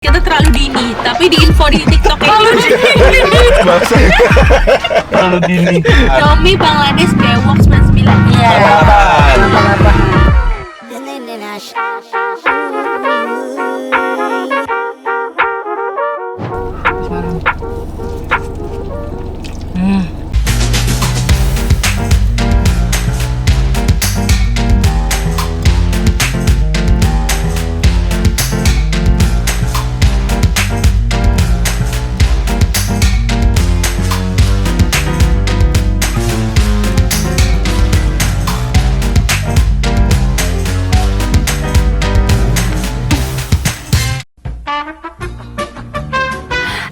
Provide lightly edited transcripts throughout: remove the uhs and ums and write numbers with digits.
Kita terlalu dini, tapi di info di TikTok terlalu dini. Terlalu dini. Domi Bangladesh Bewok 99. Iya. Apa?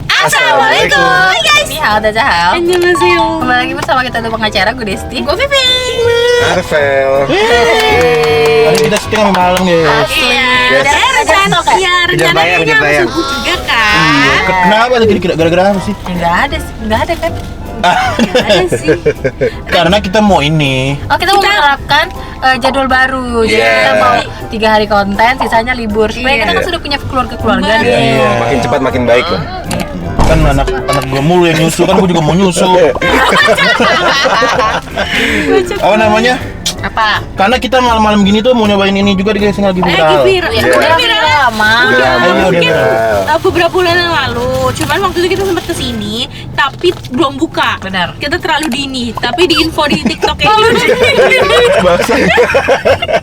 Assalamualaikum. Hai guys. Ni hao, daja hao. Annyeonghaseyo. Kembali lagi bersama kita di pengacara gue Desti. Gue Vivi. Arvel. Hari kita syuting malam guys. Iya. Yes. Rencana Kejar bayang. subuh juga kan. Kenapa lagi gara-gara apa sih? Enggak ada kan? Nggak ada sih. Karena kita mau ini. Oh, kita mau menerapkan jadwal baru. Jadi Yeah. kita mau 3 hari konten, sisanya libur. Supaya kita kan sudah punya keluarga nih. Iya. Makin cepat makin baik loh. Kan anak gue mulu yang nyusu, kan gue juga mau nyusu. Apa namanya? Apa? Karena kita malam-malam gini tuh mau nyobain ini juga guys, yang lagi viral. Viral. Ya, Iya. udah viral lama. Udah lama, Mungkin udah. beberapa bulan yang lalu. Cuman waktu itu kita sempat kesini, tapi belum buka. Benar. Kita terlalu dini, tapi di info di TikTok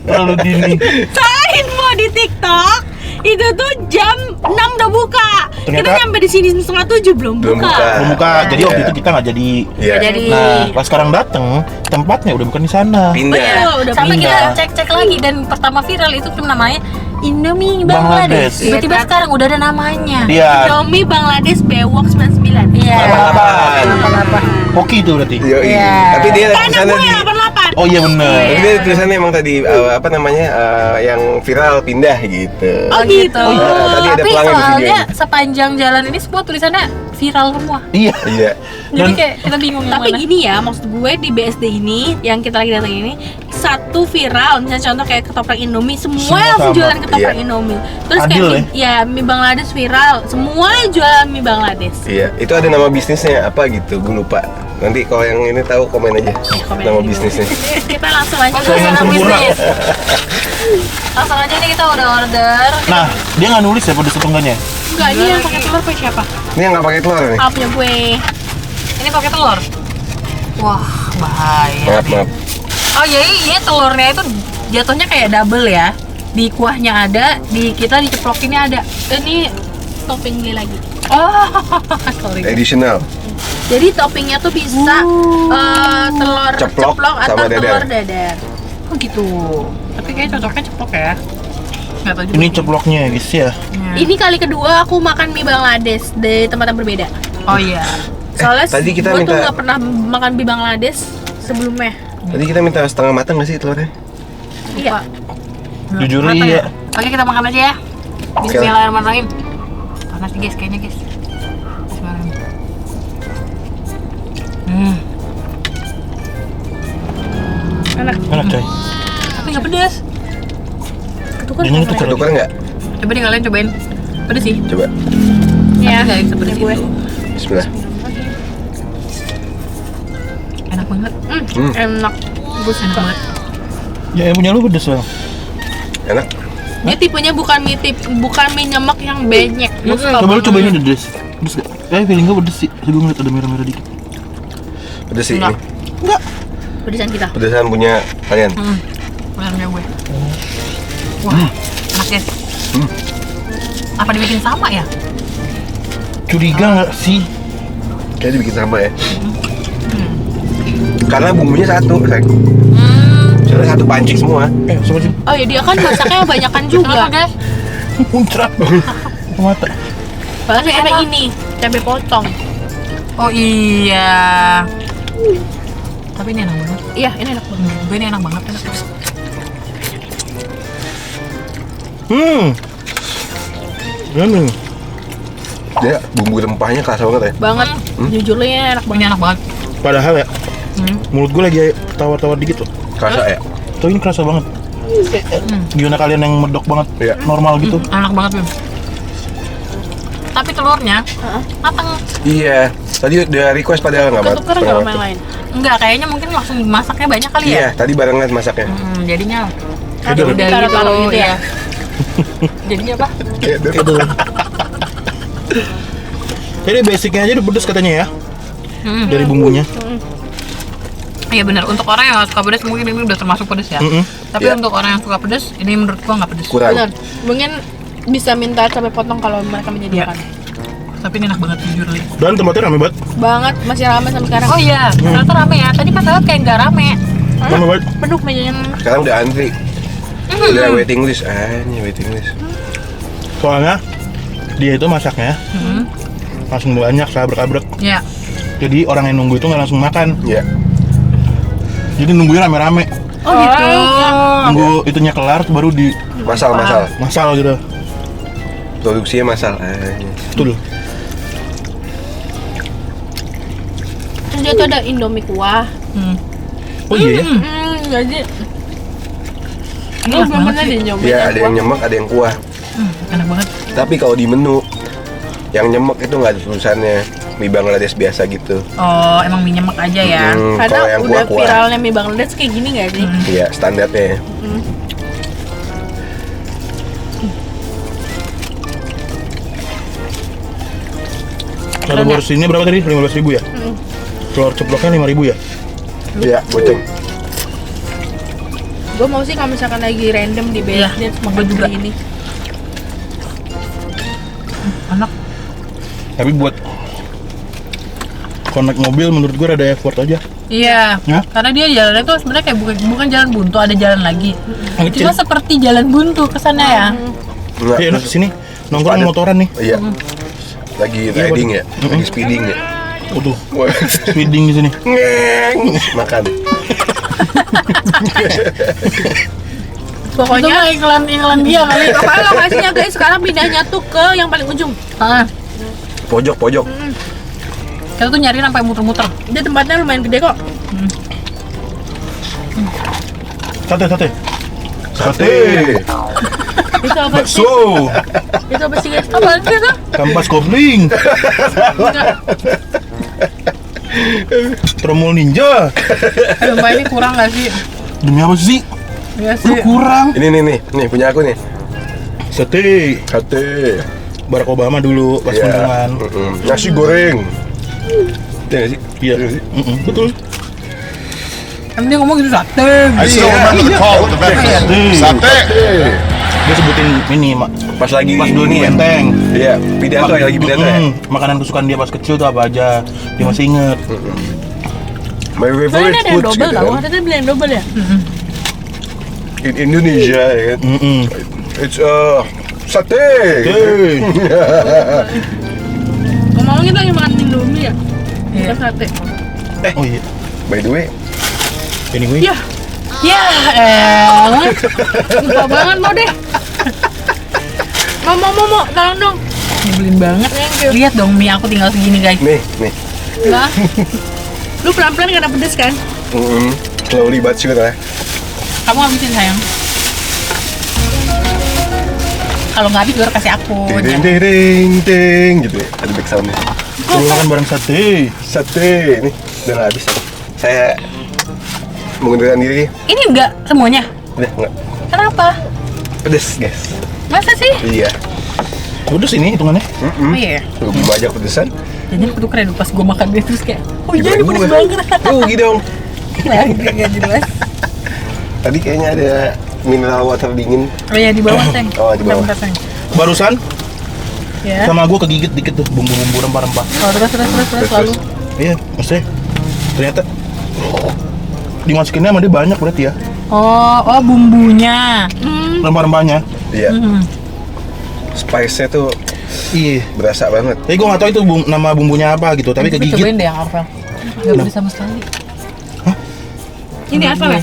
Terlalu dini. Salah info di TikTok. Itu tuh jam 6 udah buka. Kita Ternyata- nyampe di sini setengah 7 belum Belum buka. buka. Belum buka, jadi waktu itu kita nggak jadi. Iya. Jadi Nah, pas sekarang dateng, tempatnya udah bukan di sana. Pindah. Betul, udah sampai pindah. kita cek-cek lagi dan pertama viral itu tuh namanya Indomie Bangladesh. Bangladesh. Tiba-tiba Iya. sekarang udah ada namanya. Iya. Domi Bangladesh Bewok 99. Iya. 88. Hoki itu berarti. Yoi. Iya. Tapi dia Karena tulisannya gue di. yang 88. Oh iya bener. Tapi dia tulisannya emang tadi apa namanya yang viral pindah gitu. Oh gitu. Oh, iya. Tadi ada Tapi pelanggan di soalnya videonya. sepanjang jalan ini semua tulisannya viral semua. Iya. Iya. Jadi Dan- kayak kita bingung yang Tapi mana. gini ya, maksud gue di BSD ini yang kita lagi datang ini satu viral, misalnya contoh kayak ketoprak Indomie, semua Semua langsung sama. jualan ketoprak Iya. Indomie. Terus Adil kayak mie Bangladesh viral, semua jualan mie Bangladesh. Iya. Itu ada nama bisnisnya apa gitu? Gue lupa. Nanti kalau yang ini tahu komen aja. Komen Nama aja. bisnisnya. Kita langsung aja ke Saingan sana sempurna. bisnis. Langsung aja nih kita udah order. Nah, dia nggak nulis ya pedes atau enggaknya? Enggak, ini yang pakai telur punya siapa? Ini yang nggak pakai telur nih. Ah, punya gue. Ini pakai telur. Wah, bahaya. Maaf. Oh iya, telurnya itu jatuhnya kayak double ya. Di kuahnya ada, di kita diceplokinnya ada. Ini topping beli lagi. Oh, sorry. Additional. Jadi toppingnya tuh bisa telur Ceplok ceplok atau sama dadar. telur dadar. Oh gitu. Tapi kayaknya cocoknya ceplok ya. Nggak tahu juga. Ini ceploknya guys ya. Ini kali kedua aku makan mie Bangladesh di tempat yang berbeda. Oh iya. Soalnya tadi kita gue tuh minta- nggak pernah makan mie Bangladesh sebelumnya. Tadi kita minta setengah matang nggak sih telurnya? Iya. Jujur Matang iya. ya? Oke, kita makan aja ya. Bismillahirrahmanirrahim. Panas nih guys, kayaknya guys. Bismillahirrahmanirrahim. Enak. Enak coy. Tapi nggak pedas. Ketukar Ini sama tuh ya? Tukar nggak? Coba nih kalian cobain. Pedas sih. Coba. Iya. Tapi nggak sepedas Gue. itu. Bismillah. Enak banget. Enak. Gue Enak suka. banget. Ya yang punya lu pedes bang. Enak. Dia tipenya bukan mie nyemek yang banyak. Gue suka Coba lu banget. cobain ini pedes. Pedes gak? Feeling gue pedes sih. Gue ngeliat ada merah-merah dikit. Pedes sih Enggak. ini. Enggak. Pedesan kita. Pedesan punya kalian. Benernya gue. Wah, enak guys. Apa dibikin sama ya? Curiga nggak sih? Kayaknya dibikin sama ya. Karena bumbunya satu, sayang. Soalnya satu panci semua. Sama sih. Oh ya dia kan masaknya banyakan Kenapa juga. guys? Muncrat. Mata. Bahkan enak ini cabai potong. Oh iya. Tapi ini enak banget. Iya ini enak banget. Gue ini enak banget. Enak banget. Gimana? Dia bumbu rempahnya kerasa banget ya. Banget. Jujur ini enak Ini banget. enak banget. Padahal ya, mulut gue lagi tawar-tawar dikit tuh. Kerasa ya. Tuh ini kerasa banget. Gimana kalian yang medok banget, Iya. normal gitu? Enak banget Bim. tapi telurnya matang. Iya. Tadi udah request padahal nggak mat. Ketuker nggak sama yang lain? Enggak, kayaknya mungkin langsung masaknya banyak kali Iya, ya. tadi barengan masaknya. Jadinya Ada udah gitu, taruh-taruh gitu ya? Jadinya apa? Itu. Jadi basicnya aja udah pedes katanya ya. Dari bumbunya. Iya benar, untuk orang yang nggak suka pedas mungkin ini udah termasuk pedas ya. Tapi Iya. untuk orang yang suka pedas, ini menurut gua nggak pedas. Kurang. Benar. Mungkin bisa minta cabai potong kalau mereka menyediakan. Tapi ini enak banget jujur Li. Dan tempatnya rame banget. Banget, masih ramai sampai sekarang. Oh iya, ternyata rame ya. Tadi pas lewat kayak nggak rame. Rame banget. Penuh mejanya. Sekarang udah antri. Udah waiting list. Ini waiting list. Soalnya dia itu masaknya langsung banyak sabrek-abrek. Ya. Jadi orang yang nunggu itu nggak langsung makan. Iya. Jadi nunggunya rame-rame. Oh gitu. Nunggu itunya kelar baru di Masal. masal gitu. Produksinya masal. Betul. Terus dia tuh ada Indomie kuah. Oh iya ya. Jadi Ini lu enak belum banget pernah sih. deh nyobain Iya, yang ada yang kuah. nyemek, ada yang kuah. Enak banget. Tapi kalau di menu yang nyemek itu nggak ada tulisannya mie Bangladesh biasa gitu. Oh, emang mie nyemek aja ya. Karena Kalau yang udah kuah-kuah, viralnya mie Bangladesh kayak gini nggak sih? iya standarnya. Satu porsi ini berapa tadi? 15.000 ya? Telur ceploknya 5.000 ya? Iya, goceng. Gue mau sih kalau misalkan lagi random di Iya, BSD terus gua makan juga. juga ini. Enak. Tapi buat connect mobil menurut gue ada effort aja. Iya, Ya? karena dia jalannya tuh sebenarnya kayak bukan jalan buntu, ada jalan lagi. Yang kecil. Cuma seperti jalan buntu kesannya ya. Enggak. Iya, enak kesini nongkrong Padat. motoran nih. Iya. Lagi riding ya, lagi speeding ya. Oh tuh, Wah. speeding di sini. Ngeng. Makan. Pokoknya iklan dia kali. pokoknya lokasinya guys sekarang pindahnya tuh ke yang paling ujung. Pojok. Kita tuh nyariin sampai muter-muter. Dia tempatnya lumayan gede kok. Sate. Itu apa sih? Bakso. Itu apa sih guys? Apaan sih tuh? Kampas kopling. Tromol ninja. Sumpah ini kurang gak sih? Demi apa sih? Iya Lu sih. kurang. Ini nih punya aku nih. Sate. Sate. Barack Obama dulu pas Iya. kunjungan. Nasi goreng. Iya nggak sih? Iya. nggak sih? Betul. Kan dia ngomong gitu sate. I still remember the call with the veterans. Sate. Dia sebutin ini, Mak. Pas lagi Pas dulu di ini ya? Benteng. Iya, pidato ya, lagi pidato ya. Makanan kesukaan dia pas kecil tuh apa aja? Dia masih inget. My Soalnya favorite ini ada yang foods double gitu tau, kan. ada yang beli yang double ya? In Indonesia ya kan. It's sate. Hey. Ngomong kita lagi makan Indomie ya? Iya. Bukan sate. Oh iya. By the way, Anyway. Ya, Ya elah. lupa banget mau deh. Mau, tolong dong. Nyebelin banget. Lihat dong mie aku tinggal segini guys. nih. Enggak. Lu pelan-pelan karena pedes kan? Slowly but sure lah. Kamu habisin sayang. Kalau nggak habis baru kasih aku. Ding ding ding ding gitu ya. Ada back soundnya. Kita makan bareng sate. Sate ini udah nggak habis. Saya mengundurkan diri. Ini enggak semuanya. Udah nggak Kenapa? pedes guys. Masa sih? Iya. Udah sini hitungannya. Oh iya. Lebih banyak pedesan. Jadi aku keren pas gue makan dia terus kayak, oh iya Gimana ini pedes gua? banget. Rugi dong. Lagi nggak jelas. Tadi kayaknya ada mineral water dingin. Oh iya di bawah Seng. Oh, di bawah. Bentar, Seng. Barusan Ya. sama gua kegigit dikit tuh bumbu-bumbu rempah-rempah. Oh terus lalu. Iya, maksudnya ternyata dimasukinnya sama dia banyak berarti ya. Oh bumbunya. Rempah-rempahnya. Iya. Spice-nya tuh Iya. berasa banget. Tapi gua nggak tahu itu nama bumbunya apa gitu, tapi Coba kegigit. cobain deh yang Arvel. Gak pedes sama sekali. Ini asal ya?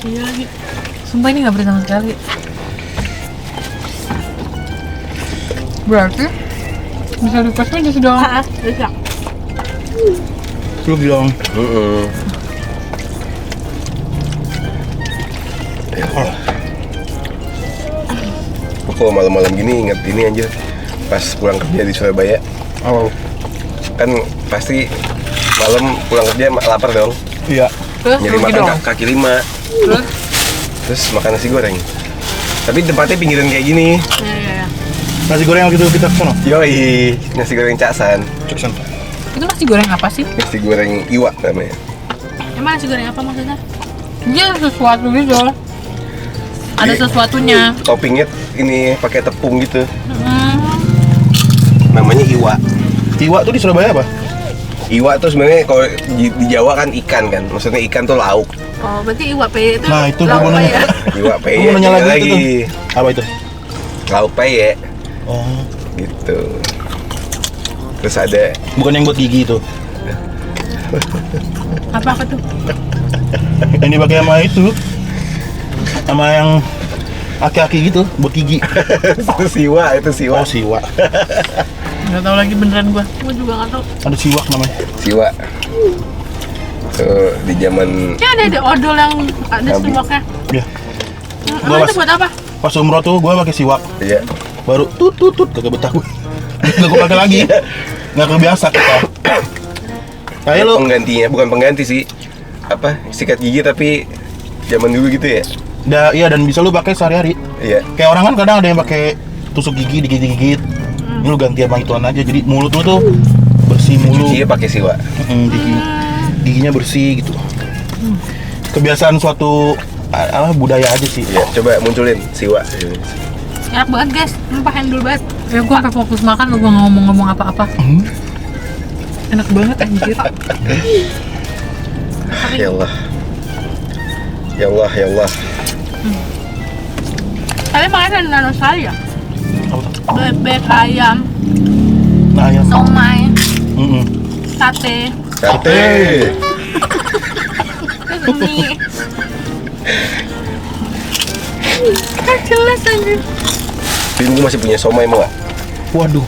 Iya lagi. Sumpah ini gak pedes sama sekali. Berarti bisa request aja sih dong. Bisa. Lu bilang, kalau malam-malam gini inget ini anjir. Pas pulang kerja di Surabaya. Oh. Kan pasti malam pulang kerja lapar dong. Iya. Terus Nyari rugi makan dong. kaki lima. Terus makan nasi goreng. Tapi tempatnya pinggiran kayak gini. Iya. Nasi goreng yang gitu kita kesana. Yoi, nasi goreng Caksan. Cuksan. Itu nasi goreng apa sih? Nasi goreng iwa namanya. Emang nasi goreng apa maksudnya? Dia sesuatu gitu. Ada Iya. sesuatunya. Toppingnya ini pakai tepung gitu. Hmm. Namanya iwa. Iwa tuh di Surabaya apa? Iwa tuh sebenarnya kalau di Jawa kan ikan kan. Maksudnya ikan tuh lauk. Oh, berarti iwak peye itu. Nah, itu gua lauk mau peye nanya. ya? Iwa Aku peye. mau nanya beda lagi itu tuh. Apa itu? Lauk peye Oh, gitu. Terus ada bukan yang buat gigi itu. Apa tuh? Yang dipakai sama itu. Sama yang aki-aki gitu, buat gigi. itu siwa, itu siwa. Oh, siwa. Nggak tahu lagi beneran gua. Gue juga nggak tahu. Ada siwak namanya. Siwa. Tuh di zaman Kayak ada odol yang ada Nabi. siwaknya. Ya. Emang itu buat apa? Pas umroh tuh gue pakai siwak. ya Baru tut kagak betah gue. Nggak gue pakai lagi. Nggak kebiasa kita. Kayak lu. penggantinya, bukan pengganti sih. Apa? Sikat gigi tapi zaman dulu gitu ya. Iya, dan bisa lu pakai sehari-hari. Iya. Kayak orang kan kadang ada yang pakai tusuk gigi, digigit-gigit. Ini lu ganti sama ituan aja. Jadi mulut lu tuh bersih mulu. Cucinya pakai siwa. Giginya bersih gitu. Kebiasaan suatu budaya aja sih. Iya, coba munculin siwa. Enak banget guys, lupa handle banget. Ya gua sampai fokus makan lu gua nggak ngomong-ngomong apa-apa. Enak banget anjir. Ya Allah. Ya Allah, ya Allah. Kalian makan ada nano saya? Apa tuh? Bebek, ayam, Nah, ya. somai, Mm-mm. sate, Sate. terus mie. Kan jelas aja. Tapi gue masih punya somai mau gak? Waduh.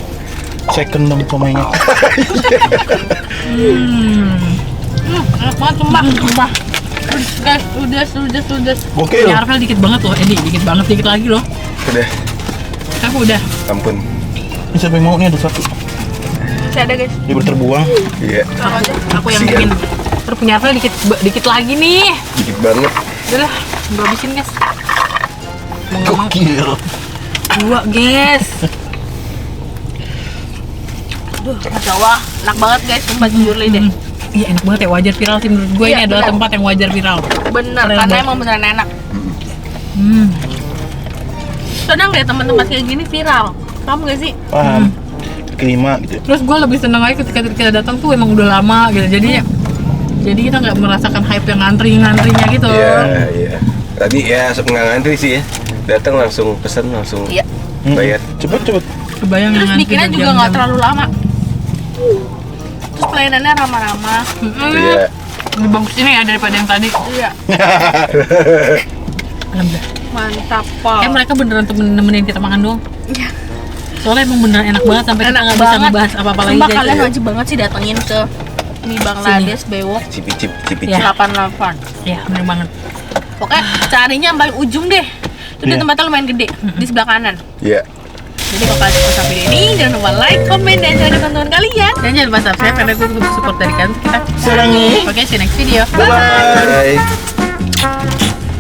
Second dong somainya. Enak banget sumpah. Guys, udah. Oke Punya loh. Arvel dikit banget loh, Edi. Dikit banget, dikit lagi loh. Udah, Aku udah. ampun. Ini siapa yang mau? Nih ada satu. Masih ada guys. Dia terbuang. Iya, Aku yang Sian. bikin. Terus punya Arvel dikit lagi nih. dikit banget. Udah lah, gua habisin guys. Mau nggak mau. Gokil. Dua guys. Aduh, Masya Allah, enak banget guys, sumpah jujur li deh. Iya enak banget ya, wajar viral sih menurut gue. Iya, Ini adalah benar. tempat yang wajar viral. Bener, Keren karena banget. emang beneran enak. Hmm. Kadang deh tempat-tempat kayak gini viral. Kamu gak sih? Paham. Kelima gitu. Terus gue lebih seneng aja ketika kita datang tuh emang udah lama gitu. Jadi kita nggak merasakan hype yang ngantri-ngantrinya gitu. Iya. Tadi ya nggak ngantri sih ya. Datang langsung pesen langsung Iya. bayar. Cepet. Kebayang Terus ngantri bikinnya juga berjam-jam. nggak terlalu lama. Terus pelayanannya ramah-ramah. Iya. Lebih bagus ini ya daripada yang tadi. Iya, Alhamdulillah. mantap pak. Mereka beneran nemenin kita makan doang. Iya. Soalnya emang beneran enak banget sampai kita nggak bisa ngebahas apa-apa lagi Sumpah guys. kalian wajib banget sih datengin ke mie Bangladesh Bewok Cipicip. Ya. 88. Ya bener banget. Pokoknya carinya yang paling ujung deh. Itu dia Iya. tempatnya lumayan gede di sebelah kanan. Iya. Jadi kalau kalian suka video ini, jangan lupa like, komen, dan share ke teman-teman kalian. Dan jangan lupa subscribe karena gue butuh support dari kalian. Kita Sarangi. Oke, see you next video. Bye.